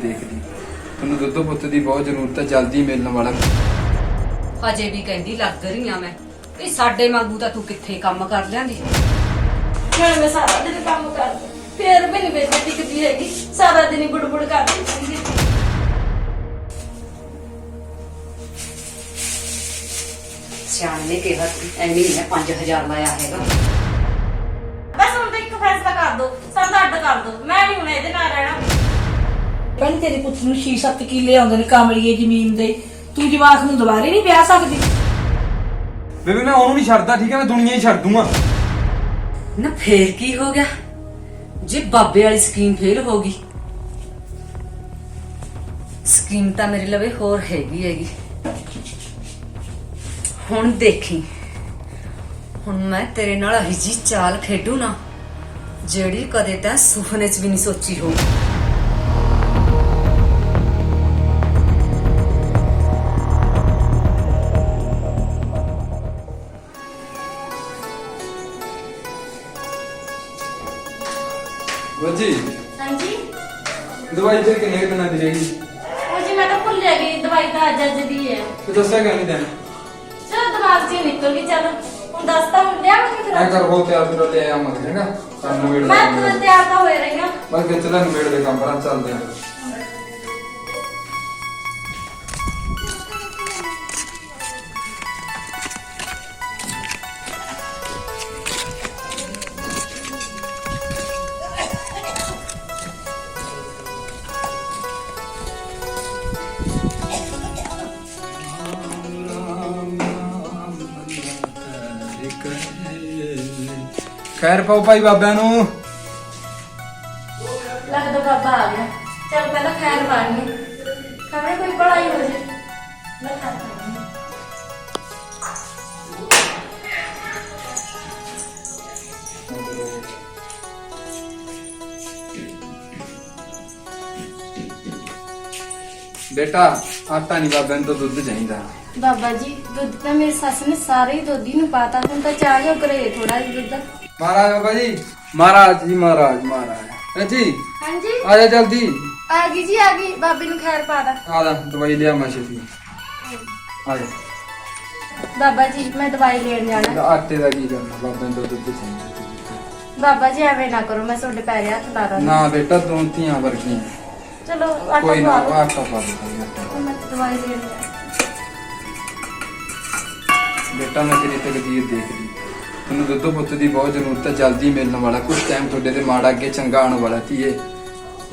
ਦੇਖਦੀ ਤੈਨੂੰ ਦੁੱਧ ਪੁੱਤ ਦੀ ਬਹੁਤ ਜ਼ਰੂਰਤ ਹੈ, ਜਲਦੀ ਮਿਲਣ ਵਾਲਾ। ਹਜੇ ਵੀ ਕਹਿੰਦੀ ਲੱਗ ਰਹੀ ਆ ਮੈਂ ਵੀ ਸਾਡੇ ਵਾਂਗੂ ਤਾਂ ਤੂੰ ਕਿੱਥੇ ਕੰਮ ਕਰ ਲਿਆਂਦੀ। ਮੈਂ ਸਾਰਾ ਦਿਨ ਕੰਮ ਕਰਦੀ ਫੇਰ ਵੀ ਨਹੀਂ ਵੇਚ ਟਿਕਦੀ ਹੈਗੀ, ਸਾਰਾ ਦਿਨ ਹੀ ਬੁੜਬੁੜ ਕਰਦੀ ਰਹਿੰਦੀ। ਸਿਆਣੇ ਨੇ ਕਿਹਾ ਸੀ ਐਵੇਂ ਹੀ ਮੈਂ 5000 ਲਾਇਆ ਹੈਗਾ। ਬਸ ਹੁਣ ਤਾਂ ਇੱਕ ਫੈਸਲਾ ਕਰ ਦੋ, ਸਾਨੂੰ ਅੱਡ ਕਰ ਦੋ, ਮੈਂ ਨਹੀਂ ਹੁਣ ਇਹਦੇ ਨਾਲ ਰਹਿਣਾ। ਪਹਿਲੇ ਤੇਰੇ ਪੁੱਤ ਨੂੰ 6-7 ਕਿੱਲੇ ਆਉਂਦੇ ਨੇ ਕਾਮਲੀਏ ਜ਼ਮੀਨ ਦੇ, ਤੂੰ ਜਵਾਕ ਨੂੰ ਦੁਬਾਰੇ ਨਹੀਂ ਵਿਆਹ ਸਕਦੀ। ਬੇਬੇ ਮੈਂ ਉਹਨੂੰ ਨਹੀਂ ਛੱਡਦਾ, ਠੀਕ ਹੈ, ਮੈਂ ਦੁਨੀਆ ਹੀ ਛੱਡ ਦੂੰਗਾ। ਨਾ ਫੇਰ ਕੀ ਹੋ ਗਿਆ ਜੇ ਬਾਬੇ ਵਾਲੀ ਸਕੀਮ ਫੇਲ ਹੋ ਗਈ? ਸਕੀਮ ਤਾਂ ਮੇਰੇ ਲਵੇ ਹੋਰ ਹੈਗੀ। ਹੁਣ ਦੇਖੀ, ਹੁਣ ਮੈਂ ਤੇਰੇ ਨਾਲ ਅਹੀ ਜੀ ਚਾਲ ਖੇਡੂ ਨਾ ਜਿਹੜੀ ਕਦੇ ਤਾਂ ਸੁਪਨੇ 'ਚ ਵੀ ਨਹੀਂ ਸੋਚੀ ਹੋ। ਬੱਜੀ ਹਾਂਜੀ ਦਵਾਈ ਤੇ ਕਿੰਨੇ ਦਿਨਾਂ ਦੀ ਰਹੇਗੀ? ਉਹ ਜੀ ਮੈਂ ਤਾਂ ਭੁੱਲ ਗਈ, ਦਵਾਈ ਤਾਂ ਅੱਜ ਦੀ ਹੈ। ਤੇ ਦੱਸਿਆ ਕਿਉਂ ਨਹੀਂ ਤੈਨੂੰ? ਚਲੋ ਦਿਮਾਗ 'ਚ ਹੀ ਨਿਕਲ ਗਈ। ਚਲ ਹੁਣ ਦੱਸਤਾ, ਹੁਣ ਲਿਆ ਮੈਂ ਫਿਰ। ਐ ਕਰ ਹੋ ਤਿਆਰ ਫਿਰ ਲੈ ਆਵਾਂਗੇ, ਹੈਗਾ ਸਾਨੂੰ ਵੇੜ ਮੈਂ ਤਾਂ ਤਿਆਰ ਤਾਂ ਹੋਏ ਰਹੀ ਹਾਂ। ਬਸ ਕਿ ਚਲਾਂ ਵੇੜ ਦੇ ਕੰਮ ਕਰਾਂ, ਚੱਲਦੇ ਆਂ। ਖੈਰ ਪਾਓ ਭਾਈ ਬਾਬਿਆਂ ਨੂੰ। ਲੱਗਦਾ ਬਾਬਾ ਆ ਗਿਆ। ਚਲ ਪਹਿਲਾਂ ਖੈਰ ਪਾਣੀ, ਖਬਰੇ ਕੋਈ ਪੜਾਈ ਹੋ ਜੇ। ਮੈਂ ਖਾਤਾ ਬੇਟਾ ਆਟਾ ਨਹੀਂ, ਬਾਬਿਆਂ ਨੂੰ ਤਾਂ ਦੁੱਧ ਚਾਹੀਦਾ। ਬਾਬਾ ਜੀ ਦੁੱਧ ਤਾਂ ਮੇਰੀ ਸੱਸ ਨੇ ਸਾਰੇ ਹੀ ਦੋਧੀ ਨੂੰ ਪਾਤਾ, ਹੁਣ ਤਾਂ ਚਾਹ ਜੋ ਕਰੇ ਥੋੜਾ ਜਿਹਾ ਦੁੱਧ। ਮਹਾਰਾਜ ਬਾਬਾ ਜੀ, ਮਹਾਰਾਜ ਜੀ, ਮਹਾਰਾਜ ਜੀ ਹਾਂਜੀ ਆ ਜਾ ਜਲਦੀ। ਆ ਗਈ ਜੀ, ਆ ਗਈ। ਬਾਬੇ ਨੂੰ ਖੈਰ ਪਾ ਦਾ। ਆ ਜਾ ਦਵਾਈ ਲਿਆ ਮੈਂ ਛੇਤੀ। ਆ ਜਾ। ਬਾਬਾ ਜੀ ਮੈਂ ਦਵਾਈ ਲੈਣ ਜਾਣਾ। ਆਟੇ ਦਾ ਕੀ ਕਰਨਾ, ਬਾਬਿਆਂ ਨੂੰ ਤਾਂ ਦੁੱਧ ਚਾਹੀਦਾ। ਬਾਬਾ ਜੀ ਐਵੇਂ ਨਾ ਕਰੋ, ਮੈਂ ਤੁਹਾਡੇ ਪੈਰੇ ਹੱਥ ਲਾ ਦਾਂ। ਨਾ ਬੇਟਾ ਤੂੰ ਧੀਆਂ ਵਰਗੀਆਂ, ਚਲੋ ਆਟਾ ਕੋਈ ਨਾ ਪਾ ਆਟਾ ਪਾ ਦੇ। ਮੈਂ ਦਵਾਈ ਲੈਣ ਜਾਣਾ। ਬੇਟਾ ਮੈਂ ਤੇਰੀ ਤਕਦੀਰ ਦੇਖਦੀ ਤੈਨੂੰ ਦੁੱਧ ਪੁੱਤ ਦੀ ਬਹੁਤ ਜ਼ਰੂਰਤ ਹੈ, ਜਲਦੀ ਮਿਲਣ ਵਾਲਾ। ਕੁਝ ਟਾਈਮ ਤੁਹਾਡੇ ਤੇ ਮਾੜਾ ਅੱਗੇ ਚੰਗਾ ਆਉਣ ਵਾਲਾ। ਧੀਏ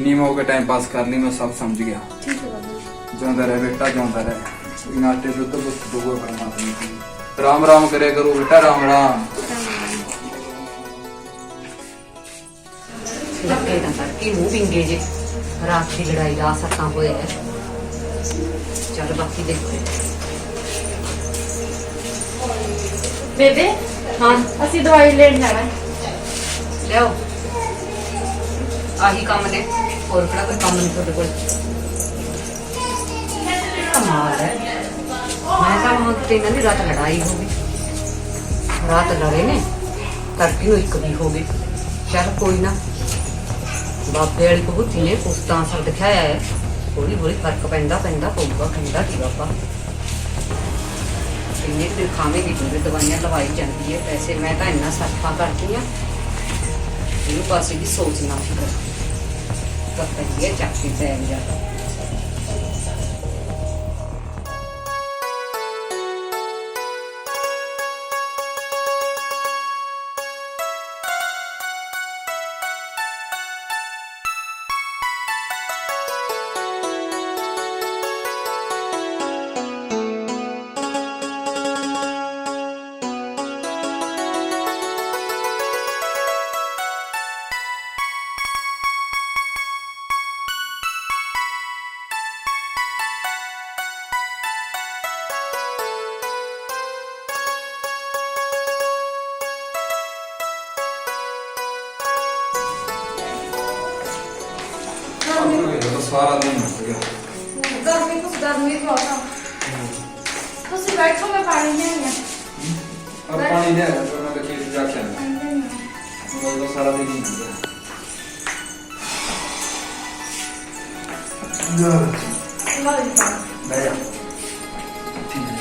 ਨੀਮ ਹੋ ਕੇ ਟਾਈਮ ਪਾਸ ਕਰ ਲਈ, ਮੈਂ ਸਭ ਸਮਝ ਗਿਆ। ਠੀਕ ਹੈ ਬਾਬਾ ਜੀ। ਜਿਉਂਦਾ ਰਹਿ ਬੇਟਾ, ਜਿਉਂਦਾ ਰਹਿ। ਨਾਟੇ ਦੁੱਧ ਪੁੱਤ ਦੋਗੋ ਪਰਮਾਤਮਾ ਦੀ ਰਾਮ ਰਾਮ ਕਰਿਆ ਕਰੋ ਬੇਟਾ, ਰਾਮ ਰਾਮ। ਲੱਗੇ ਤਾਂ ਕਰਕੇ ਮੂੰਹ ਵਿੰਗੇ ਜੇ ਰਾਤ ਦੀ ਲੜਾਈ ਦਾ ਸੱਤਾਂ ਹੋਇਆ ਹੈ। ਚੱਲ ਬਾਕੀ ਦੇਖੋ। ਬੇਬੇ ਹਾਂ ਅਸੀਂ ਦਵਾਈ ਲੈਣ ਜਾਣਾ। ਲਿਆਓ, ਆਹੀ ਕੰਮ ਨੇ, ਹੋਰ ਕਿਹੜਾ ਕੋਈ ਕੰਮ ਨਹੀਂ ਤੁਹਾਡੇ ਕੋਲ? ਕਮਾਲ ਹੈ, ਮੈਂ ਤਾਂ ਹੁਣ ਤੇ ਇਹਨਾਂ ਦੀ ਰਾਤ ਲੜਾਈ ਹੋ ਗਈ। ਰਾਤ ਲੜੇ ਨੇ ਤੜਕੇ ਨੂੰ ਇੱਕ ਵੀ ਹੋ ਗਈ। ਚੱਲ ਕੋਈ ਨਾ, ਬਾਬੇ ਵਾਲੀ ਭਗੁੱਤੀ ਨੇ ਪੁਸਤਾਂ ਸਰ ਦਿਖਾਇਆ ਹੈ, ਹੌਲੀ ਹੌਲੀ ਫਰਕ ਪੈਂਦਾ ਪਊਗਾ। ਕਹਿੰਦਾ ਕੀ ਬਾਬਾ ਇੰਨੇ ਦਿਨ ਖਾਵੇਗੀ ਤੂੰ, ਦਵਾਈਆਂ ਲਵਾਈ ਜਾਂਦੀ ਹੈ, ਪੈਸੇ ਮੈਂ ਤਾਂ ਇੰਨਾ ਸਰਫਾ ਕਰਦੀ ਹਾਂ, ਇਹਨੂੰ ਪਾਸੇ ਦੀ ਸੋਚ ਨਾ ਫਿਕਰ ਤਾਂ ਪਈਏ ਚੱਕੀ ਪੈ ਜਾ। ਸਾਰਾ ਦਿਨ ਹੋ ਗਿਆ। ਗਰਮੀ ਬਹੁਤ ਆ। ਤੁਸੀਂ ਬੈਠੋ, ਮੈਂ ਪਾਣੀ ਲਿਆਈ ਆ। और पानी दे तो मैं खेत जाके आना वो सारा दिन ही ਮਾਰੀ ਪਾ ਬਹਿ ਜਾ ਠੀਕ ਹੈ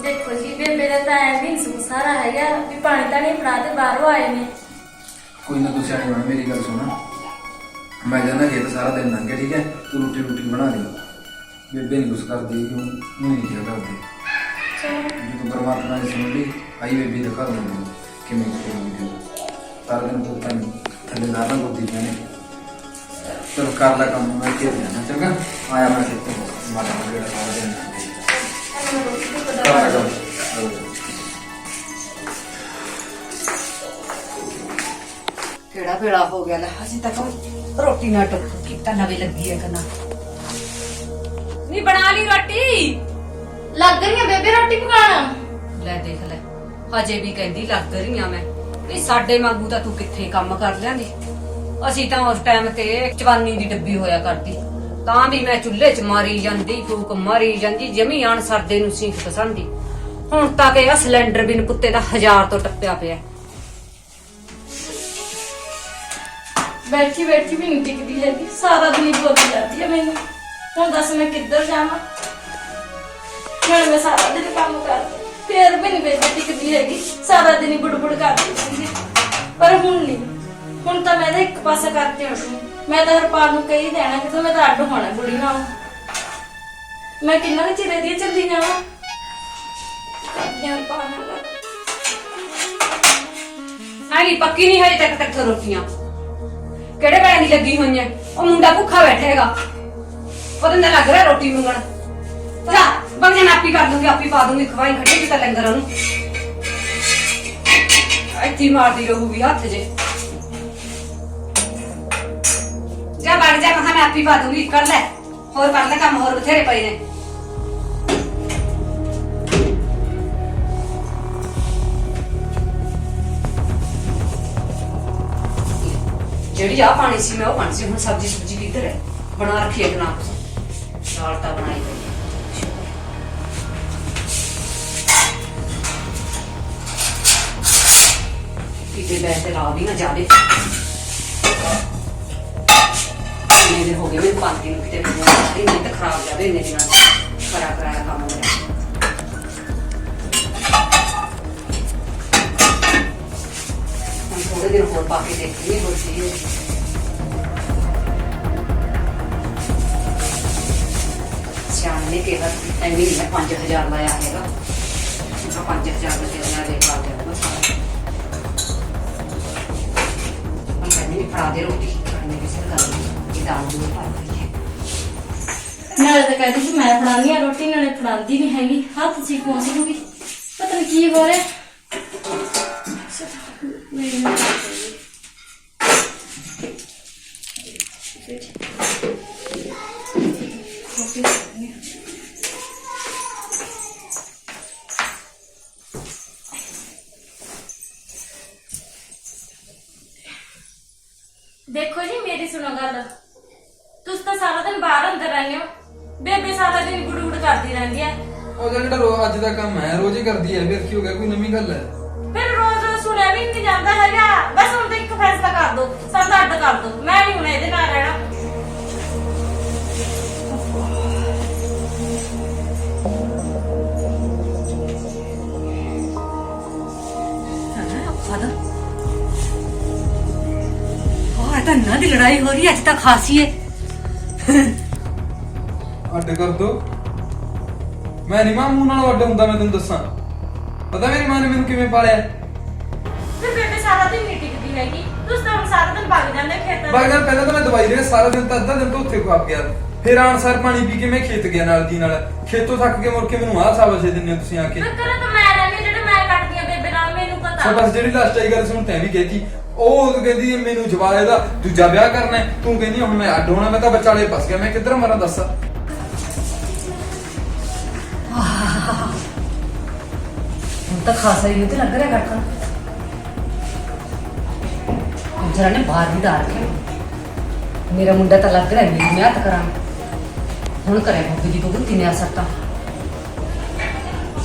ਦੇਖੋ ਜੀ ਬੇਬੇ ਦਾ ਤਾਂ ਐ ਵੀ ਸੂ ਸਾਰਾ ਹੈਗਾ ਵੀ ਪਾਣੀ ਤਾਂ ਨਹੀਂ ਫੜਾ ਤੇ ਬਾਹਰੋਂ ਆਏ ਨੇ। ਕੋਈ ਨਾ ਤੂੰ ਸਿਆਣੀ ਬਣ ਮੇਰੀ ਗੱਲ ਸੁਣ ਮੈਂ ਜਾਣਾ ਖੇਤ ਸਾਰਾ ਦਿਨ ਲੰਘ ਗਿਆ ਠੀਕ ਹੈ ਤੂੰ ਰੋਟੀ ਬਣਾ ਦੇ ਬੇਬੇ ਨਹੀਂ ਕੁਛ ਕਰਦੀ ਕਿਉਂ ਨਹੀਂ ਕਿਹਾ ਕਰਦੀ ਜੇ ਤੂੰ ਪਰਮਾਤਮਾ ਦੀ ਸੁਣ ਲਈ ਆਈ ਬੇਬੇ ਦਿਖਾ ਦੂੰਗੀ ਕਿਵੇਂ ਕਰੂੰਗੀ ਸਾਰਾ ਦਿਨ ਤੂੰ ਤਾਂ ਥੱਲੇ ਲਾਣਾ ਬੁੱਧੀ ਜਾਣੇ ਚਲ ਕਰ ਲੈ ਕੰਮ ਮੈਂ ਖੇਤ ਜਾਣਾ ਚੰਗਾ ਆਇਆ ਮੈਂ ਖੇਤ ਤੋਂ ਮਾਤਾ ਨੂੰ ਜਿਹੜਾ ਸਾਰਾ ਦਿਨ ਕਰ ਲੈ ਕਿਹੜਾ ਵੇਲਾ ਹੋ ਗਿਆ ਲੈ ਹਜੇ ਤੱਕ ਰੋਟੀ ਨਾ ਟੁੱਕ ਕੀਤਾ ਨਵੀਂ ਲੱਗੀ ਹੈ ਕਰਨਾ ਨਹੀਂ ਬਣਾ ਲਈ ਰੋਟੀ ਲੱਗ ਰਹੀ ਆ ਬੇਬੇ ਰੋਟੀ ਪਕਾਉਣ। ਲੈ ਦੇਖ ਲੈ ਹਜੇ ਵੀ ਕਹਿੰਦੀ ਲੱਗ ਰਹੀ ਆ ਮੈਂ ਵੀ ਸਾਡੇ ਵਾਂਗੂ ਤਾਂ ਤੂੰ ਕਿੱਥੇ ਕੰਮ ਕਰ ਲਿਆਂਦੀ ਅਸੀਂ ਤਾਂ ਉਸ ਟਾਈਮ ਤੇ ਚਵਾਨੀ ਦੀ ਡੱਬੀ ਹੋਇਆ ਕਰਦੀ ਤਾਂ ਵੀ ਮੈਂ ਚੁੱਲ੍ਹੇ 'ਚ ਮਾਰੀ ਜਾਂਦੀ ਫੂਕ ਮਾਰੀ ਜਾਂਦੀ ਜਮੀ ਆਣ ਸਰਦੇ ਨੂੰ ਸੀਖ ਪਸੰਦੀ ਹੁਣ ਤੱਕ ਇਹ ਸਿਲੰਡਰ ਬਿਨ ਕੁੱਤੇ ਦਾ 1000 ਤੋਂ ਟੱਪਿਆ ਪਿਆ ਬੈਠੀ ਬੈਠੀ ਵੀ ਨਹੀਂ ਟਿਕਦੀ ਹੈਗੀ ਸਾਰਾ ਦਿਨ ਹੀ ਬੋਲਦੀ ਜਾਂਦੀ ਹੈ ਮੈਨੂੰ। ਹੁਣ ਦੱਸ ਮੈਂ ਕਿੱਧਰ ਜਾਵਾਂ ਨਾਲੇ ਮੈਂ ਸਾਰਾ ਦਿਨ ਕੰਮ ਕਰਦੀ ਫੇਰ ਵੀ ਨਹੀਂ ਬੇਬੇ ਟਿਕਦੀ ਹੈਗੀ ਸਾਰਾ ਦਿਨ ਹੀ ਬੁੜਬੁੜ ਕਰਦੀ ਰਹਿੰਦੀ ਪਰ ਹੁਣ ਨਹੀਂ ਹੁਣ ਤਾਂ ਮੈਂ ਤਾਂ ਇੱਕ ਪਾਸੇ ਕਰਕੇ ਉੱਠੀ ਮੈਂ ਤਾਂ ਹਰਪਾਲ ਨੂੰ ਕਹੀ ਦੇਣਾ ਕਿ ਤੂੰ ਮੈਂ ਤਾਂ ਅੱਡ ਹੋਣਾ ਕੁੜੀ ਨਾਲ ਮੈਂ ਕਿੰਨਾ ਕੁ ਚਿਰ ਦੀ ਚੱਲਦੀ ਜਾਵਾਂ ਕਰਦੀ ਹਾਂ ਹਰਪਾਲ ਨਾਲ ਆਈ ਪੱਕੀ ਨਹੀਂ ਹਜੇ ਤੱਕ ਰੋਟੀਆਂ ਕਿਹੜੇ ਵੇਲੇ ਦੀ ਲੱਗੀ ਹੋਈਆਂ ਉਹ ਮੁੰਡਾ ਭੁੱਖਾ ਬੈਠੇਗਾ ਉਹਦੇ ਨਾਲ ਲੱਗ ਰਿਹਾ ਰੋਟੀ ਮੰਗਣ ਜਾ ਬਗ ਮੈਂ ਆਪੀ ਕਰ ਦੂੰਗੀ ਆਪੀ ਪਾ ਦੂੰਗੀ ਖਵਾਈ ਖੱਟੀ ਕਿਤਾ ਲੰਗਰ ਉਹਨੂੰ ਇੱਥੇ ਮਾਰਦੀ ਰਹੂਗੀ ਹੱਥ ਜੇ ਜਾ ਬਗ ਜਾ ਮੈਂ ਆਪੀ ਪਾ ਦੂੰਗੀ ਕਰ ਲੈ ਹੋਰ ਕਰ ਲੈ ਕੰਮ ਹੋਰ ਬਥੇਰੇ ਪਏ ਨੇ ਜਿਹੜੀ ਆ ਪਾਣੀ ਸੀ ਮੈਂ ਉਹ ਪਾਣੀ ਸੀ ਹੁਣ ਸਬਜ਼ੀ ਕਿੱਧਰ ਹੈ ਬਣਾ ਰੱਖੀ ਹੈ ਨਾ ਦਾਲ ਤਾਂ ਬਣਾਈ ਪਈ ਕਿਤੇ ਬੈਠ ਤੇ ਲਾ ਵੀ ਨਾ ਜਾਵੇ ਇਹਦੇ ਹੋ ਗਏ ਮੈਂ ਪਾਣੀ ਨੂੰ ਕਿਤੇ ਸਾਰੀ ਮਿਹਨਤ ਖਰਾਬ ਜਾਵੇ ਇਹਨੇ ਦਿਨਾਂ ਕਰਾਇਆ ਕੰਮ ਮੇਰਾ ਥੋੜੇ ਦਿਨ ਹੋਰ ਪਾ ਕੇ ਦੇਖੀ ਹੋਰ ਸੀ ਸਿਆਣ ਨੇ ਕਿਹਾ ਐਵੇਂ ਨਹੀਂ 5000 ਲਾਇਆ ਹੈਗਾ 5000 ਰੁਪਏ ਦੇ ਪਾ ਦੇ ਬਸ ਹੁਣ ਕਹਿੰਦੀ ਫੜਾ ਦੇ ਰੋਟੀ ਖਾਣੇ ਦੀ ਸਰਕਾਰ ਇਹ ਦਾਲ ਦੂਰ ਪਾ ਰਹੀ ਹੈ ਨਾਲੇ ਤਾਂ ਕਹਿੰਦੀ ਸੀ ਮੈਂ ਫੜਾਉਣੀ ਆ ਰੋਟੀ ਨਾਲੇ ਫੜਾਉਂਦੀ ਨਹੀਂ ਹੈਗੀ ਹੱਥ ਸੀ ਪਹੁੰਚ ਜੂਗੀ ਪਤਾ ਨਹੀਂ ਕੀ ਹੋ ਰਿਹਾ ਦੇਖੋ ਜੀ ਮੇਰੀ ਸੁਣੋ ਗੱਲ ਤੁਸੀਂ ਤਾਂ ਸਾਰਾ ਦਿਨ ਬਾਹਰ ਅੰਦਰ ਰਹਿੰਦੇ ਹੋ ਬੇਬੇ ਸਾਰਾ ਦਿਨ ਗੁੜਗੁੜ ਕਰਦੀ ਰਹਿੰਦੀ ਹੈ ਉਹ ਜਿਹੜਾ ਅੱਜ ਦਾ ਕੰਮ ਹੈ ਰੋਜ਼ ਹੀ ਕਰਦੀ ਹੈ ਫਿਰ ਕੀ ਹੋ ਗਿਆ ਕੋਈ ਨਵੀਂ ਗੱਲ ਹੈ ਫਿਰ ਰੋਜ਼ ਸੁਣਿਆ ਵੀ ਨਹੀਂ ਜਾਂਦਾ ਹੈਗਾ ਬਸ ਹੁਣ ਤਾਂ ਇੱਕ ਫੈਸਲਾ ਕਰ ਦੋ ਸਾਨੂੰ ਅੱਡ ਕਰ ਦੋ ਮੈਂ ਨਹੀਂ ਹੁਣ ਇਹਦੇ ਨਾਲ ਰਹਿਣਾ ਤਾਂ ਨਾ ਦੀ ਲੜਾਈ ਹੋ ਰਹੀ ਅੱਜ ਤੱਕ ਖਾਸੀ ਹੈ ਅੱਡ ਕਰ ਦੋ ਮੈਂ ਨਹੀਂ ਮਾਮੂ ਨਾਲ ਅੱਡ ਹੁੰਦਾ ਮੈਂ ਤੈਨੂੰ ਦੱਸਾਂ ਪਤਾ ਮੇਰੀ ਮਾਂ ਨੇ ਮੈਨੂੰ ਕਿਵੇਂ ਪਾਲਿਆ ਫਿਰ ਬੇਬੇ ਸਾਰਾ ਦਿਨ ਨਹੀਂ ਟਿਕਦੀ ਹੈਗੀ ਤੁਸੀਂ ਤਾਂ ਹੁਣ ਸਾਰਾ ਦਿਨ ਭੱਗ ਜਾਂਦੇ ਖੇਤਾਂ ਬਾਗਰ ਪਹਿਲਾਂ ਤਾਂ ਮੈਂ ਦਵਾਈ ਦੇ ਸਾਰਾ ਦਿਨ ਤਾਂ ਅੱਧਾ ਦਿਨ ਤਾਂ ਉੱਥੇ ਖਾ ਗਿਆ ਫਿਰ ਆਣ ਸਰ ਪਾਣੀ ਪੀ ਕੇ ਮੈਂ ਖੇਤ ਗਿਆ ਨਾਲ ਦੀ ਨਾਲ ਖੇਤੋਂ ਥੱਕ ਕੇ ਮੁੜ ਕੇ ਮੈਨੂੰ ਆਹ ਸਾਬਸੇ ਦਿੰਨੇ ਤੁਸੀਂ ਆ ਕੇ ਫਿਰ ਕਰਾਂ ਤਾਂ ਮੈਂ ਰਹਿੰਦੀ ਜਿਹੜੇ ਮੈਂ ਕੱਟਦੀ ਆ ਬੇਬੇ ਨਾਲ ਮੈਨੂੰ ਪਤਾ ਬਸ ਜਿਹੜੀ ਲਾਸਟ ਆਈ ਗੱਲ ਸੁਣ ਤੈਂ ਵੀ ਕਹਿਤੀ ਉਹ ਕਹਿੰਦੀ ਮੈਨੂੰ ਜਵਾਬ ਇਹਦਾ ਦੂਜਾ ਵਿਆਹ ਕਰਨਾ ਹੈ ਤੂੰ ਕਹਿੰਦੀ ਹੁਣ ਮੈਂ ਅੱਡ ਹੋਣਾ ਮੈਂ ਤਾਂ ਵਿਚਾਲੇ ਫਸ ਗਿਆ ਮੈਂ ਕਿੱਧਰ ਮਰਾਂ ਦੱਸ ਹੁਣ ਤਾਂ ਖਾਸਾ ਹੀ ਤੇ ਲੱਗ ਰਿਹਾ ਘਟਣ ਜਰਾ ਨੇ ਬਾਹਰ ਵੀ ਡਾਰ ਕੇ ਮੇਰਾ ਮੁੰਡਾ ਤਾਂ ਲੱਗ ਰਿਹਾ ਮੇਰੀ ਮਿਹਨਤ ਕਰਾਂ ਹੁਣ ਕਰੇ ਬੱਬੀ ਦੀ ਬੁੱਧੀ ਨੇ ਆ ਸਕਤਾ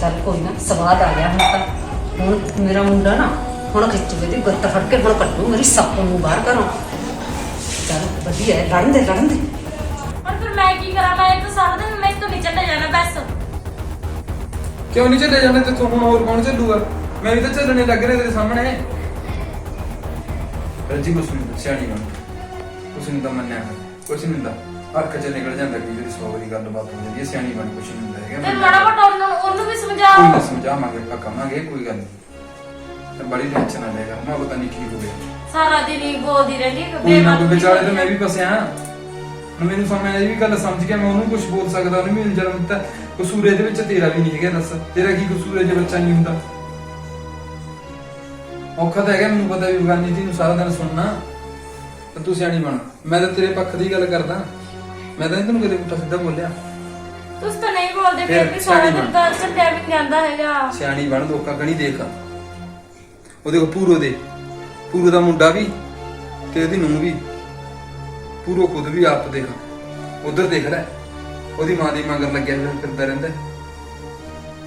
ਚੱਲ ਕੋਈ ਨਾ ਸਵਾਦ ਆ ਗਿਆ ਹੁਣ ਤਾਂ। ਹੁਣ ਮੇਰਾ ਮੁੰਡਾ ਨਾ ਹੁਣ ਖਿੱਚ ਕੇ ਤੇ ਗੁੱਤ ਫੜ ਕੇ ਹੁਣ ਕੱਢੂ ਮੇਰੀ ਸੱਪ ਨੂੰ ਬਾਹਰ ਘਰੋਂ। ਚੱਲ ਵਧੀਆ ਹੈ, ਲੜਨ ਦੇ ਲੜਨ ਦੇ। ਹੁਣ ਫਿਰ ਮੈਂ ਕੀ ਕਰਾਂ? ਮੈਂ ਤਾਂ ਸਾਰਾ ਦਿਨ ਮੈਂ ਤੋਂ ਨਹੀਂ ਚੱਲੇ ਜਾਣਾ ਬਸ। ਕਿਉਂ ਨਹੀਂ ਚੱਲੇ ਜਾਂਦੇ ਤੇ ਤੂੰ ਹੁਣ ਹੋਰ ਕੌਣ ਚੱਲੂਗਾ? ਮੈਂ ਵੀ ਤਾਂ ਚੱਲਣੇ ਲੱਗ ਰਿਹਾ ਤੇਰੇ ਸਾਹਮਣੇ। ਰੱਜੀ ਕੁਛ ਨਹੀਂ, ਸਿਆਣੀ ਬਣ, ਕੁਛ ਨਹੀਂ ਤਾਂ ਮੰਨਿਆ ਕਰ, ਕੁਛ ਨਹੀਂ ਹੁੰਦਾ। ਅੱਖ ਚ ਨਿਕਲ ਜਾਂਦਾ ਕਿ ਜਿਹੜੀ 100 ਵਾਰੀ ਗੱਲਬਾਤ ਹੋ ਜਾਂਦੀ ਹੈ। ਸਿਆਣੀ ਬਣ, ਕੁਛ ਨਹੀਂ ਹੁੰਦਾ ਹੈਗਾ। ਤੇ ਮਾੜਾ ਮੋਟਾ ਉਹਨੂੰ ਵੀ ਕੋਈ ਸਮਝਾਓ। ਨਾ ਸਮਝਾਵਾਂਗੇ, ਆਪਾਂ ਕਵਾਂਗੇ, ਕੋਈ ਗੱਲ ਨਹੀਂ। ਤੇ ਬੜੀ ਟੈਨਸ਼ਨ ਨਾ ਲੈ ਕਰ, ਮੈਂ ਪਤਾ ਨਹੀਂ ਕੀ ਹੋ ਗਿਆ। ਸਾਰਾ ਦਿਨ ਹੀ ਬੋਲਦੀ ਰਹਿੰਦੀ ਹੈ ਕੋਈ ਨਾ ਕੋਈ ਵਿਚਾਰੇ ਤੇ ਮੈਂ ਵੀ ਫਸਿਆ। ਹੁਣ ਮੈਨੂੰ ਸਮਝ ਇਹ ਵੀ ਗੱਲ ਸਮਝ ਗਿਆ, ਮੈਂ ਉਹਨੂੰ ਕੁਝ ਬੋਲ ਸਕਦਾ, ਉਹਨੂੰ ਵੀ ਜਨਮ ਦਿੱਤਾ। ਕਸੂਰ ਇਹਦੇ ਵਿੱਚ ਤੇਰਾ ਵੀ ਨਹੀਂ ਹੈਗਾ। ਦੱਸ ਤੇਰਾ ਕੀ ਕਸੂਰ ਹੈ ਜੇ ਬੱਚਾ ਨਹੀਂ ਹੁੰਦਾ? ਔਖਾ ਤਾਂ ਹੈਗਾ, ਮੈਨੂੰ ਪਤਾ ਵੀ ਬਗਾਨੀ ਧੀ ਨੂੰ ਸਾਰਾ ਦਿਨ ਸੁਣਨਾ। ਤੇ ਤੂੰ ਸਿਆਣੀ ਬਣ, ਮੈਂ ਤਾਂ ਤੇਰੇ ਪੱਖ ਦੀ ਗੱਲ ਕਰਦਾ। ਮੈਂ ਤਾਂ ਨੀ ਤੈਨੂੰ ਕਦੇ ਪੁੱਠਾ ਸਿੱਧਾ ਬੋਲਿਆ। ਤੁਸੀਂ ਤਾਂ ਨਹੀਂ ਬੋਲਦੇ, ਫਿਰ ਫਿਰ ਵੀ ਸਾਰਾ ਸਿਆਣੀ ਦਿਨ ਬਣ। ਤਾਂ ਚੱਲਿਆ ਵੀ ਨਹੀਂ ਜਾਂਦਾ ਹੈਗਾ। ਸਿਆਣੀ ਬਣ, ਲੋਕਾਂ ਕਣੀ ਦੇਖ। ਉਹਦੇ ਪੂਰੋ ਦਾ ਮੁੰਡਾ ਵੀ ਤੇ ਉਹਦੀ ਨੂੰਹ ਵੀ। ਪੂਰੋ ਖੁਦ ਵੀ ਆਪ ਦੇਖ, ਉਧਰ ਦੇਖ ਲੈ, ਉਹਦੀ ਮਾਂ ਦੀ ਮਗਰ ਲੱਗਿਆ ਫਿਰਦਾ ਰਹਿੰਦਾ।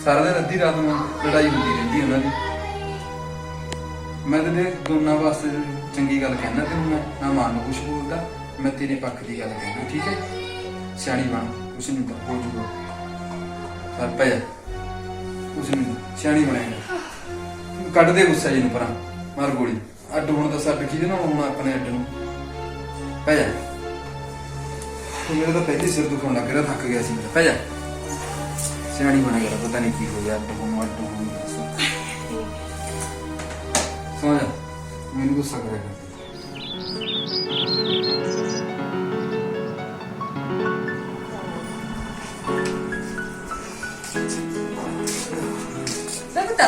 ਸਾਰਾ ਦਿਨ ਅੱਧੀ ਰਾਤ ਨੂੰ ਲੜਾਈ ਹੁੰਦੀ ਰਹਿੰਦੀ ਉਹਨਾਂ ਦੀ। ਮੈਂ ਤੇ ਦੋਨਾਂ ਵਾਸਤੇ ਚੰਗੀ ਗੱਲ ਕਹਿਣਾ ਤੈਨੂੰ। ਮੈਂ ਨਾ ਮਾਂ ਨੂੰ ਕੁਛ ਬੋਲਦਾ, ਮੈਂ ਤੇਰੇ ਪੱਖ ਦੀ ਗੱਲ ਕਹਿਣਾ, ਠੀਕ ਹੈ? ਸਿਆਣੀ ਬਣ, ਕੁਛ ਨਹੀਂ ਤਾਂ ਹੋ ਜੂਗਾ। ਸਰ ਪੈ ਜਾ, ਕੁਛ ਨਹੀਂ, ਸਿਆਣੀ ਬਣੇਗਾ। ਕੱਢ ਦੇ ਗੁੱਸਾ ਜੀ ਨੂੰ ਪਰਾਂ, ਮਾਰ ਗੋਲੀ। ਅੱਡ ਹੁਣ ਤਾਂ ਛੱਡ ਕਿਹਦੇ ਨਾਲ ਹੁਣ ਆਪਣੇ ਅੱਡ ਨੂੰ। ਪੈ ਜਾ, ਤੂੰ ਮੇਰਾ ਤਾਂ ਪਹਿਲੇ ਸਿਰ ਦੁਖਾਉਣ ਲੱਗ ਰਿਹਾ, ਥੱਕ ਗਿਆ ਸੀ ਮੈਂ। ਪੈ ਜਾ, ਸਿਆਣੀ ਬਣੇਗਾ। ਪਤਾ ਨਹੀਂ ਕੀ ਹੋ ਗਿਆ, ਅੱਡ ਹੋਣ ਸੌ ਜਾ, ਮੈਨੂੰ ਗੁੱਸਾ ਕਰੇਗਾ। ਬੇਟਾ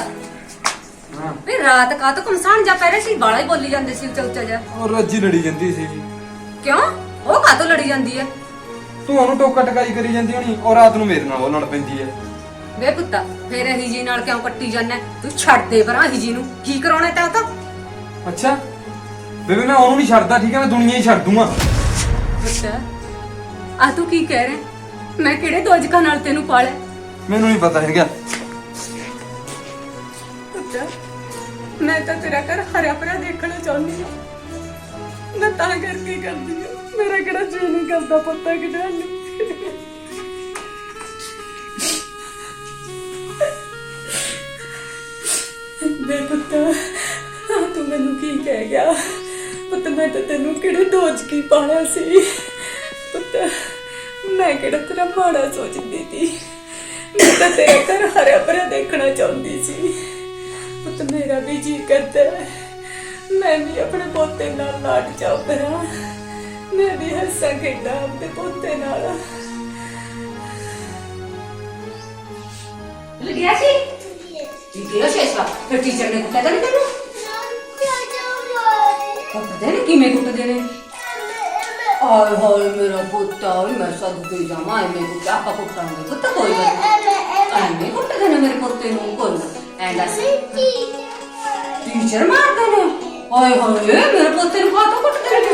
ਹਾਂ, ਵੀ ਰਾਤ ਕਾ ਤਾਂ ਕਮਸਾਨ ਜਾ ਪਹਿਰੇ ਸੀ ਬਾਲਾ ਹੀ ਬੋਲੀ ਜਾਂਦੇ ਸੀ ਉੱਚਾ ਜਾ। ਉਹ ਰੱਜੀ ਲੜੀ ਜਾਂਦੀ ਸੀ। ਕਿਉਂ? ਉਹ ਕਾਹਤੋਂ ਲੜੀ ਜਾਂਦੀ ਹੈ? ਤੂੰ ਉਹਨੂੰ ਟੋਕਾ ਟਕਾਈ ਕਰੀ ਜਾਂਦੀ ਹੋਣੀ, ਔਰ ਰਾਤ ਨੂੰ ਮੇਰੇ ਨਾਲ ਉਹ ਲੜ ਪੈਂਦੀ ਹੈ। ਵੇ ਪੁੱਤਾ ਫੇਰ ਇਹੀ ਜੀ ਨਾਲ ਕਿਉਂ ਕੱਟੀ ਜਾਂਦਾ? ਤੂੰ ਛੱਡ ਦੇ ਪਰਾਂ ਇਹੀ ਜੀ ਨੂੰ, ਕੀ ਕਰਾਉਣਾ ਤੈਂ ਤਾਂ? ਅੱਛਾ ਬੇਬੇ, ਮੈਂ ਉਹਨੂੰ ਨਹੀਂ ਛੱਡਦਾ, ਠੀਕ ਹੈ? ਮੈਂ ਦੁਨੀਆ ਹੀ ਛੱਡ ਦੂੰਗਾ। ਪੁੱਤਾ ਆ ਤੂੰ ਕੀ ਕਹਿ ਰਿਹਾ? ਮੈਂ ਕਿਹੜੇ ਦੋਜਕਾਂ ਨਾਲ ਤੈਨੂੰ ਪਾਲਿਆ? ਮੈਨੂੰ ਨਹੀਂ ਪਤਾ ਹੈਗਾ। ਪੁੱਤਾ ਮੈਂ ਤਾਂ ਤੇਰਾ ਘਰ ਹਰਿਆ ਭਰਿਆ ਦੇਖਣਾ ਚਾਹੁੰਦੀ ਹਾਂ। ਮੈਂ ਤਾਂ ਕਰਕੇ ਕਰਦੀ ਹਾਂ, ਮੇਰਾ ਕਿਹੜਾ ਜੀ ਨਹੀਂ ਕਰਦਾ ਪੁੱਤਾ ਕਿਹੜਾ ਨਹੀਂ। ਵੇ ਪੁੱਤ, ਤੂੰ ਮੈਨੂੰ ਕੀ ਕਹਿ ਗਿਆ? ਪੁੱਤ ਮੈਂ ਤਾਂ ਤੈਨੂੰ ਕਿਹੜੇ ਦੋਜ ਕੀ ਪਾਲਿਆ ਸੀ? ਪੁੱਤ ਮੈਂ ਕਿਹੜਾ ਤੇਰਾ ਮਾੜਾ ਸੋਚਦੀ ਸੀ? ਮੈਂ ਤਾਂ ਤੇਰਾ ਘਰ ਹਰਿਆ ਭਰਿਆ ਦੇਖਣਾ ਚਾਹੁੰਦੀ ਸੀ। ਪੁੱਤ ਮੇਰਾ ਵੀ ਜੀ ਕਰਦਾ ਹੈ, ਮੈਂ ਵੀ ਆਪਣੇ ਪੋਤੇ ਨਾਲ ਲਾਡ ਚਾਉ ਕਰਾਂ, ਮੈਂ ਵੀ ਹੱਸਾਂ ਖੇਡਾਂ ਆਪਣੇ ਪੋਤੇ ਨਾਲ। ਲੱਗਿਆ ਸੀ ਗਿਆ ਸ਼ੇਸ਼ਵਾ ਫਿਰ ਟੀਚਰ ਨੇ ਕੁੱਟਿਆ ਤਾਂ ਨਹੀਂ ਤੈਨੂੰ? ਕੁੱਟਦੇ ਨੇ? ਕਿਵੇਂ ਕੁੱਟਦੇ ਨੇ? ਆਏ ਹਾਏ ਮੇਰਾ ਪੁੱਤਾ, ਮੈਂ ਸਦਕੇ ਜਾਵਾਂ ਐਵੇਂ ਕੁੱਟ ਆਪਾਂ ਕੁੱਟਾਂਗੇ ਪੁੱਤ? ਕੋਈ ਗੱਲ ਨਹੀਂ, ਐਵੇਂ ਕੁੱਟਦੇ ਨੇ ਮੇਰੇ ਪੁੱਤੇ ਨੂੰ? ਕੋਈ ਨਾ ਐਂ ਦੱਸ, ਟੀਚਰ ਮਾਰਦੇ ਨੇ? ਆਏ ਹਾਏ ਮੇਰੇ ਪੁੱਤੇ ਨੂੰ ਕਾਹਤੋਂ ਕੁੱਟਦੇ ਨੇ?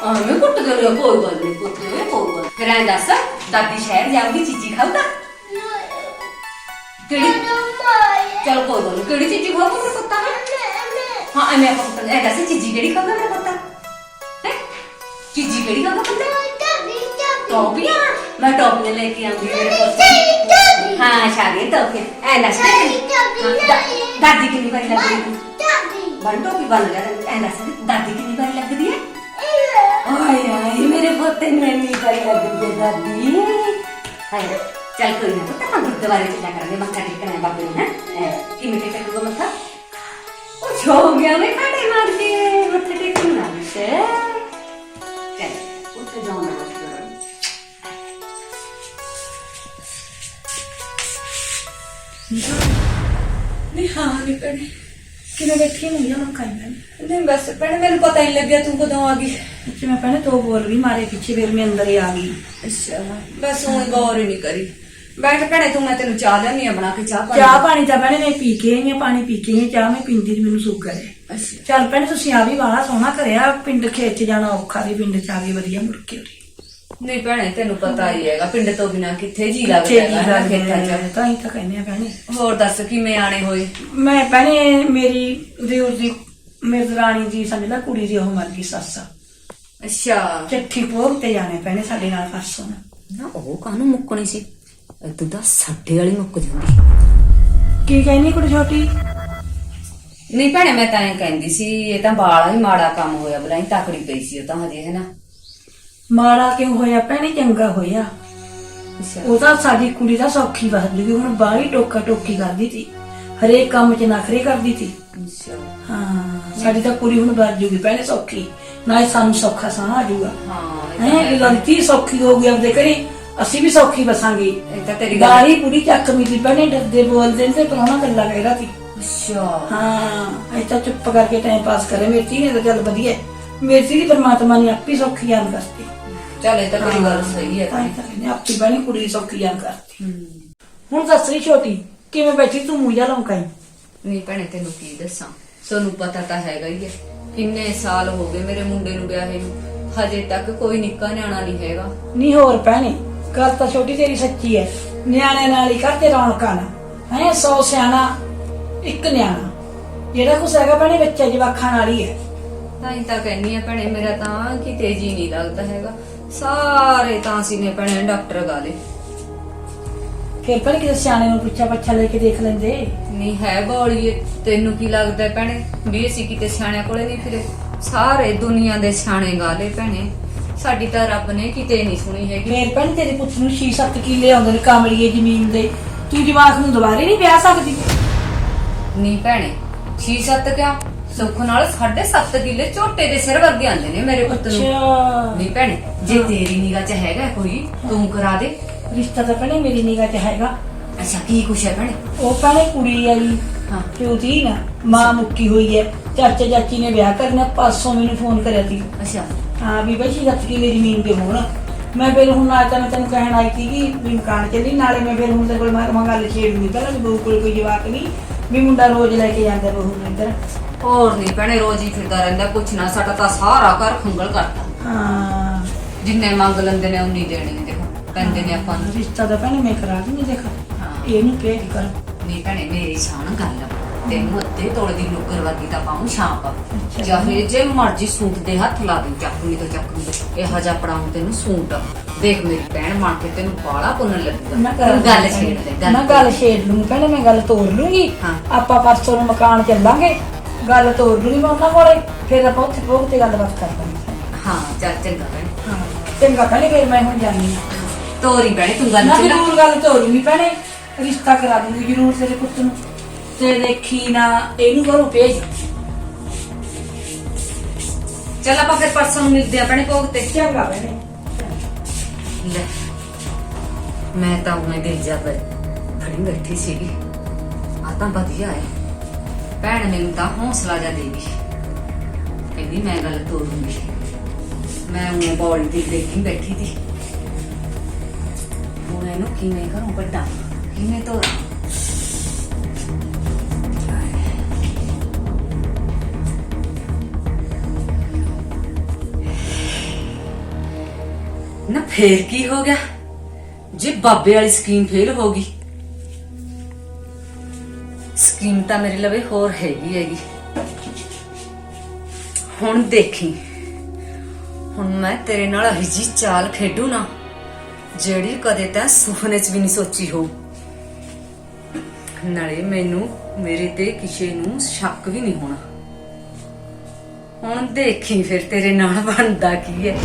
ਐਵੇਂ ਕੁੱਟਦੇ ਨੇ? ਕੋਈ ਗੱਲ ਨਹੀਂ ਪੁੱਤੇ, ਕੋਈ ਗੱਲ। ਫਿਰ ਐਂ ਦੱਸ, ਦਾਦੀ ਸ਼ਹਿਰ ਜਾਊਗੀ, ਚੀਜ਼ੀ ਖਾਊਗਾ? ਕਿਹੜੀ? ਚਲ ਕੋਈ ਗੱਲ ਨਹੀਂ, ਕਿਹੜੀ ਚੀਜ਼ੀ ਖਾਊਗਾ ਮੇਰਾ ਪੁੱਤਾ? ਹਾਂ ਐਵੇਂ ਆਪਾਂ ਕੁੱਟਦੇ। ਐਂ ਦੱਸ ਚੀਜ਼ੀ ਕਿਹੜੀ ਖਾਊਗਾ ਮੇਰਾ ਪੁੱਤਾ? ਹੈ ਚੀਜ਼ੀ ਕਿਹੜੀ ਖਾਊਗਾ ਪੁੱਤ? ਟੋਪੀਆਂ? ਮੈਂ ਟੋਪੀਆਂ ਲੈ ਕੇ ਆਉਂਗੀ ਮੇਰੇ ਪੁੱਤ। ਹਾਂ ਸਾਰੀਆਂ ਟੋਪੀਆਂ। ਐਂ ਦੱਸ ਦਾਦੀ ਕਿੰਨੀ ਵਾਰੀ ਲੱਗਦੀ? ਬਣ ਟੋਪੀ ਬਣ ਗਿਆ। ਐਂ ਦੱਸ ਦਾਦੀ ਕਿੰਨੀ ਵਾਰੀ ਲੱਗਦੀ ਹੈ? ਆਏ ਆਏ ਮੇਰੇ ਪੁੱਤੇ ਨੂੰ ਇੰਨੀ ਵਾਰੀ ਲੱਗਦੀ ਹੈ ਦਾਦੀ। ਹਾਏ ਚੱਲ ਕੋਈ ਨਾ ਪੁੱਤ, ਆਪਾਂ ਗੁਰਦੁਆਰੇ ਚੱਲਿਆ ਕਰਾਂਗੇ, ਮੱਥਾ ਟੇਕਣਾ ਹੈ ਬਾਬੇ ਨੂੰ। ਹੈ ਕਿਵੇਂ ਟੇਕੂਗਾ ਮੱਥਾ? ਉਹ ਛੋ ਗਿਆ ਮੈਂ ਕਾਟੇ ਮਾਰ ਕੇ ਮੱਥਾ ਟੇਕਣ ਨਾਲ। ਚੱਲ ਉੱਠ ਜਾਓ ਨਾ ਨਹੀਂ ਹਾਂ ਨਹੀਂ ਭੈਣੇ, ਕਿਵੇਂ ਬੈਠੀ ਨਹੀਂ ਨਾ ਖਾਈ ਮੈਂ। ਨਹੀਂ ਬਸ ਭੈਣੇ ਮੈਨੂੰ ਪਤਾ ਹੀ ਲੱਗਿਆ ਤੂੰ ਕਦੋਂ ਆ ਗਈ। ਅੱਛਾ ਮੈਂ ਭੈਣੇ ਤੋ ਬੋਲ ਗਈ ਮਾਰੇ ਪਿੱਛੇ, ਫਿਰ ਮੈਂ ਅੰਦਰ ਹੀ ਆ ਗਈ। ਅੱਛਾ ਬਸ ਹੁਣ ਗੌਰ ਹੀ ਨਹੀਂ ਕਰੀ। ਬੈਠ ਭੈਣੇ ਤੂੰ, ਮੈਂ ਤੈਨੂੰ ਚਾਹ ਲਿਆਉਣੀ ਆ ਬਣਾ ਕੇ। ਚਾਹ ਪਾਣੀ ਤਾਂ ਭੈਣੇ ਮੈਂ ਪੀ ਕੇ ਆਈ ਆ, ਪਾਣੀ ਪੀ ਕੇ ਆਈ ਆ, ਚਾਹ ਮੈਂ ਪੀਂਦੀ ਤੇ ਮੈਨੂੰ ਸ਼ੂਗਰ ਹੈ। ਅੱਛਾ ਚੱਲ ਭੈਣੇ ਤੁਸੀਂ ਆ ਵੀ ਬਾਹਲਾ ਸੋਹਣਾ ਕਰਿਆ, ਪਿੰਡ ਖੇਤ ਚ ਜਾਣਾ ਔਖਾ ਸੀ, ਪਿੰਡ ਚ ਆ ਕੇ ਵਧੀਆ ਮੁੜ ਕੇ ਉਰੇ। ਨਹੀਂ ਭੈਣੇ ਤੈਨੂੰ ਪਤਾ ਹੀ ਹੈਗਾ ਪਿੰਡ ਤੋਂ ਬਿਨਾ ਕਿੱਥੇ ਜੀ ਲੱਗਦਾ ਕਿੱਥੇ ਜੀ ਹੈਗਾ ਲੱਗਦਾ ਖੇਤਾਂ ਹੈ, 'ਚ। ਤਾਂ ਹੀ ਤਾਂ ਕਹਿੰਦੇ ਆ ਭੈਣੇ। ਹੋਰ ਦੱਸ ਕਿਵੇਂ ਆਣੇ ਹੋਏ? ਮੈਂ ਭੈਣੇ ਮੇਰੀ ਦਿਓਰ ਦੀ ਮੇਰੀ ਦਰਾਣੀ ਦੀ ਸਮਝ ਲੈ ਕੁੜੀ ਦੀ ਉਹ ਮਰ ਗਈ ਸੱਸ। ਅੱਛਾ ਚੱਠੀ ਭੋਗ ਤੇ ਜਾਣੇ ਭੈਣੇ ਸਾਡੇ ਨਾਲ ਪਰਸੋਂ ਨੂੰ। ਨਾ ਉਹ ਕਾਹਨੂੰ ਮੁੱਕਣੀ ਸੀ ਤੂੰ ਤਾਂ ਸਾਡੇ ਵਾਲੀ ਮੁੱਕ ਜਾਂਦੀ। ਕੀ ਕਹਿੰਦੀ ਕੁੜੀ ਛੋਟੀ? ਨਹੀਂ ਭੈਣੇ ਮੈਂ ਤਾਂ ਐਂ ਕਹਿੰਦੀ ਸੀ ਇਹ ਤਾਂ ਬਾਲਾ ਹੀ ਮਾੜਾ ਕੰਮ ਹੋਇਆ ਬਲਾਈ ਤਕੜੀ ਪਈ ਸੀ ਉਹ ਤਾਂ ਹਜੇ ਹੈ ਨਾ। ਮਾੜਾ ਕਿਉਂ ਹੋਇਆ ਭੈਣੇ? ਚੰਗਾ ਹੋਇਆ। ਅੱਛਾ ਉਹ ਤਾਂ ਸਾਡੀ ਕੁੜੀ ਦਾ ਸੌਖੀ ਬਸ ਜੂਗੀ। ਹੁਣ ਬਾਹਲੀ ਟੋਕਾ ਟੋਕੀ ਕਰਦੀ ਸੀ, ਹਰੇਕ ਕੰਮ 'ਚ ਨਖਰੇ ਕਰਦੀ ਸੀ। ਅੱਛਾ ਹਾਂ ਸਾਡੀ ਤਾਂ ਕੁੜੀ ਹੁਣ ਬਚ ਜੂਗੀ ਭੈਣੇ ਸੌਖੀ, ਨਾਲੇ ਸਾਨੂੰ ਸੌਖਾ ਸਾਹ ਆ ਜੂਗਾ। ਹਾਂ ਇਹ ਗਲਤੀ ਸੌਖੀ ਹੋ ਗਈ ਆਪਦੇ ਘਰੇ, ਅਸੀਂ ਵੀ ਸੌਖੀ ਬਸਾਂਗੇ। ਇਹ ਤਾਂ ਤੇਰੀ ਗੱਲ। ਬਾਹਲੀ ਕੁੜੀ ਚੱਕ ਮਿਲੀ ਭੈਣੇ, ਡਰਦੇ ਬੋਲਦੇ ਨੇ ਤੇ ਪ੍ਰਾਹੁਣਾ ਗੱਲਾਂ ਕਹਿਦਾ ਸੀ। ਅੱਛਾ ਹਾਂ ਅਸੀਂ ਤਾਂ ਚੁੱਪ ਕਰਕੇ ਟਾਈਮ ਪਾਸ ਕਰੇ। ਮੇਰੀ ਧੀ ਨੇ ਤਾਂ ਚੱਲ ਵਧੀਆ, ਮੇਰੀ ਧੀ ਦੀ ਪਰਮਾਤਮਾ ਨੇ ਆਪੇ ਸੌਖੀ ਜਾਨ ਕਰਤੀ। ਚੱਲ ਇਹ ਤਾਂ ਤੇਰੀ ਗੱਲ ਸਹੀ ਹੈ ਤਾਂ ਹੀ ਤਾਂ ਕਹਿੰਦੇ ਆਪੀ ਬਣੀ ਕੁੜੀ ਦੀ ਸੌਖੀ ਜਾਨ ਕਰਤੀ। ਹੁਣ ਦੱਸ ਰਹੀ ਛੋਟੀ ਕਿਵੇਂ ਬੈਠੀ ਤੂੰ ਮੂੰਹ ਜਾ ਲੌਂਕਾਈ? ਨਹੀਂ ਭੈਣੇ ਤੈਨੂੰ ਕੀ ਦੱਸਾਂ, ਤੁਹਾਨੂੰ ਪਤਾ ਤਾਂ ਹੈਗਾ ਹੀ ਹੈ ਕਿੰਨੇ ਸਾਲ ਹੋ ਗਏ ਮੇਰੇ ਮੁੰਡੇ ਨੂੰ ਵਿਆਹੇ ਨੂੰ, ਹਜੇ ਤੱਕ ਕੋਈ ਨਿੱਕਾ ਨਿਆਣਾ ਨਹੀਂ ਹੈਗਾ। ਨਹੀਂ ਹੋਰ ਭੈਣੇ ਗੱਲ ਤਾਂ ਛੋਟੀ ਤੇਰੀ ਸੱਚੀ ਹੈ, ਨਿਆਣੇ ਨਾਲ ਹੀ ਕਰਦੇ ਰੌਣਕਾਂ ਨਾ ਹੈ। 100 ਸਿਆਣਾ ਇੱਕ ਨਿਆਣਾ, ਜਿਹੜਾ ਕੁਛ ਹੈਗਾ ਭੈਣੇ ਬੱਚਾ ਜਵਾਖਾਂ ਨਾਲ ਹੀ ਹੈ। ਤਾਂ ਹੀ ਤਾਂ ਕਹਿੰਨੀ ਆ ਭੈਣੇ ਮੇਰਾ ਤਾਂ ਕਿਤੇ ਜੀ ਨਹੀਂ ਲੱਗਦਾ ਹੈਗਾ। ਸਾਰੇ ਤਾਂ ਅਸੀਂ ਨੇ ਭੈਣੇ ਡਾਕਟਰ ਗਾਲੇ। ਫਿਰ ਭੈਣੇ ਕਿਸੇ ਸਿਆਣੇ ਨੂੰ ਪੁੱਛਾ ਪੱਛਾ ਲੈ ਕੇ ਦੇਖ ਲੈਂਦੇ। ਨਹੀਂ ਹੈ ਬੌਲੀਏ, ਤੈਨੂੰ ਕੀ ਲੱਗਦਾ ਭੈਣੇ ਵੀ ਅਸੀਂ ਕਿਤੇ ਸਿਆਣਿਆਂ ਕੋਲੇ ਨਹੀਂ ਫਿਰੇ? ਸਾਰੇ ਦੁਨੀਆ ਦੇ ਸਿਆਣੇ ਗਾਲੇ ਭੈਣੇ, ਸਾਡੀ ਤਾਂ ਰੱਬ ਨੇ ਕਿਤੇ ਨਹੀਂ ਸੁਣੀ ਹੈਗੀ। ਫਿਰ ਭੈਣੇ ਤੇਰੇ ਪੁੱਤ ਨੂੰ 6-7 ਕਿੱਲੇ ਆਉਂਦੇ ਨੇ ਕਾਮੜੀਏ ਜ਼ਮੀਨ ਦੇ, ਤੂੰ ਜਵਾਕ ਨੂੰ ਦੁਬਾਰੇ ਨਹੀਂ ਵਿਆਹ ਸਕਦੀ? ਨਹੀਂ ਭੈਣੇ 6-7 ਕਿਆ ਸੁੱਖ ਨਾਲ 7.5 ਕਿੱਲੇ ਝੋਟੇ ਦੇ ਸਿਰ ਵਰਗੇ ਆਂਦੇ ਨੇ ਮੇਰੇ ਪੁੱਤ ਨੂੰ। ਨਹੀਂ ਭੈਣੇ ਜੇ ਤੇਰੀ ਨਿਗਾਹ 'ਚ ਹੈਗਾ ਕੋਈ ਤੂੰ ਕਰਾ ਦੇ। ਰਿਸ਼ਤਾ ਤਾਂ ਭੈਣੇ ਮੇਰੀ ਨਿਗਾਹ 'ਚ ਹੈਗਾ। ਅੱਛਾ ਕੀ ਕੁਛ ਹੈ ਭੈਣੇ? ਉਹ ਭੈਣੇ ਕੁੜੀ ਆਈ ਹਾਂ ਪਿਓ ਦੀ ਨਾ ਮਾਂ ਮੁੱਕੀ ਹੋਈ ਹੈ, ਚਾਚੇ ਚਾਚੀ ਨੇ ਵਿਆਹ ਕਰਨਾ। ਪਰਸੋਂ ਮੈਨੂੰ ਫੋਨ ਕਰਿਆ ਸੀ ਅੱਛਾ ਹਾਂ ਵੀ ਬਈ 6 ਕਿੱਲੇ ਜ਼ਮੀਨ ਦੇ ਹੋਣ। ਮੈਂ ਫਿਰ ਹੁਣ ਅੱਜ ਤਾਂ ਮੈਂ ਤੈਨੂੰ ਕਹਿਣ ਆਈ ਸੀ ਕਿ ਵੀ ਮਕਾਨ ਚੱਲੀ, ਨਾਲੇ ਮੈਂ ਫਿਰ ਹੁਣ ਤੇਰੇ ਕੋਲ ਮੈਂ ਗੱਲ ਛੇੜੂਗੀ ਪਹਿਲਾਂ ਵੀ ਬਹੂ ਕੋਲ ਕੋਈ ਜਵਾਕ ਨਹੀਂ, ਵੀ ਮੁੰਡਾ ਰੋਜ਼ ਲੈ ਕੇ ਜਾਂਦਾ ਬਹੂ ਨੂੰ ਇੱਧਰ। ਹੋਰ ਨਹੀਂ ਭੈਣੇ ਰੋਜ਼ ਹੀ ਫਿਰਦਾ ਰਹਿੰਦਾ, ਕੁਛ ਨਾ ਸਾਡਾ ਤਾਂ ਸਾਰਾ ਘਰ ਖੰਗਲ ਕਰਦਾ। ਹਾਂ ਜਿੰਨੇ ਮੰਗ ਲੈਂਦੇ ਨੇ ਉਨੀ ਦੇਣੀ ਦੇਖੋ ਪੈਂਦੇ ਨੇ ਆਪਾਂ ਨੂੰ। ਰਿਸ਼ਤਾ ਤਾਂ ਭੈਣੇ ਮੈਂ ਕਰਾ ਦੂੰਗੀ ਦੇਖ, ਹਾਂ ਇਹਨੂੰ ਭੇਜ ਕਰ। ਨਹੀਂ ਭੈਣੇ ਮੇਰੀ ਸਾਨ ਗੱਲ ਤੈਨੂੰ ਅੱਧੇ ਤੋਲੇ ਦੀ ਨੁੱਕਰ ਵਰਗੀ ਤਾਂ ਪਾਉਂ ਛਾਪ ਅੱਛਾ। ਚਾਹੇ ਜੇ ਮਰਜੀ ਸੂਟ ਦੇ ਹੱਥ ਲਾ ਦੇ ਚੱਕੂ ਨਹੀਂ ਤਾਂ ਚੱਕੂ ਦੇ ਇਹੋ ਜਿਹਾ ਪੜਾਉਂ ਤੈਨੂੰ ਸੂਟ ਦੇਖ ਮੇਰੀ ਭੈਣ ਬਣ ਕੇ ਤੈਨੂੰ ਬਾਲਾ ਪੁੰਨ ਲੱਗੂਗਾ। ਮੈਂ ਤੂੰ ਗੱਲ ਛੇੜ ਲੈ ਮੈਂ ਗੱਲ ਛੇੜ ਲੂੰਗੀ ਭੈਣੇ, ਮੈਂ ਗੱਲ ਤੋੜ ਲੂੰਗੀ। ਹਾਂ। ਆਪਾਂ ਪਰਸੋਂ ਨੂੰ ਮਕਾਨ ਚੱਲਾਂਗੇ, ਗੱਲ ਤੋੜ ਲੂੰਗੀ ਮੈਂ ਉਹਨਾਂ ਕੋਲੇ, ਫਿਰ ਆਪਾਂ ਉੱਥੇ ਭੋਗ ਤੇ ਗੱਲਬਾਤ ਕਰ ਦਾਂਗੇ। ਹਾਂ ਚੱਲ ਚੰਗਾ ਭੈਣੇ। ਹਾਂ ਚੰਗਾ ਭੈਣੇ ਫਿਰ ਮੈਂ ਹੁਣ ਜਾਂਦੀ ਹਾਂ। ਤੋਰੀ ਭੈਣੇ ਤੂੰ ਗੱਲ ਨਾ ਛੇੜ। ਜ਼ਰੂਰ ਗੱਲ ਤੋੜੂੰਗੀ ਭੈਣੇ, ਰਿਸ਼ਤਾ ਕਰਾ ਦੂੰਗੀ ਜ਼ਰੂਰ ਤੇਰੇ ਪੁੱਤ ਨੂੰ, ਤੇ ਦੇਖੀ ਨਾ ਇਹਨੂੰ ਘਰੋਂ ਭੇਜ। ਚੱਲ ਆਪਾਂ ਫਿਰ ਪਰਸੋਂ ਨੂੰ ਮਿਲਦੇ ਆ ਭੈਣੇ ਭੋਗ ਤੇ। ਚੰਗਾ ਭੈਣੇ। ਲੈ ਮੈਂ ਤਾਂ ਉਵੇਂ ਦਿਲ ਜਾ ਪਰ ਖੜੀ ਬੈਠੀ ਸੀਗੀ। ਆ ਤਾਂ ਵਧੀਆ ਹੈ ਭੈਣ ਮੈਨੂੰ ਤਾਂ ਹੌਸਲਾ ਜਾ ਦੇਗੀ, ਕਹਿੰਦੀ ਮੈਂ ਗੱਲ ਤੋੜੂੰਗੀ। ਮੈਂ ਉਹ ਬੌਲੀ ਤੇ ਦੇਖੀ ਬੈਠੀ ਸੀ, ਹੁਣ ਇਹਨੂੰ ਕਿਵੇਂ ਘਰੋਂ ਕੱਢਾਂ ਕਿਵੇਂ ਤੋਰਾਂ। ਨਾ ਫੇਰ ਕੀ ਹੋ ਗਿਆ ਜੇ ਬਾਬੇ ਵਾਲੀ ਸਕੀਮ ਫੇਲ ਹੋ ਗਈ? ਸਕੀਮ ਤਾਂ ਮੇਰੇ ਲਵੇ ਹੋਰ ਹੈਗੀ। ਹੁਣ ਦੇਖੀ, ਹੁਣ ਮੈਂ ਤੇਰੇ ਨਾਲ ਅਹੀ ਜੀ ਚਾਲ ਖੇਡੂ ਨਾ ਜਿਹੜੀ ਕਦੇ ਤਾਂ ਸੁਪਨੇ 'ਚ ਵੀ ਨਹੀਂ ਸੋਚੀ ਹੋ। ਨਾਲੇ ਮੈਨੂੰ ਮੇਰੇ ਤੇ ਕਿਸੇ ਨੂੰ ਸ਼ੱਕ ਵੀ ਨਹੀਂ ਹੋਣਾ। ਹੁਣ ਦੇਖੀ ਫਿਰ ਤੇਰੇ ਨਾਲ ਬਣਦਾ ਕੀ ਹੈ।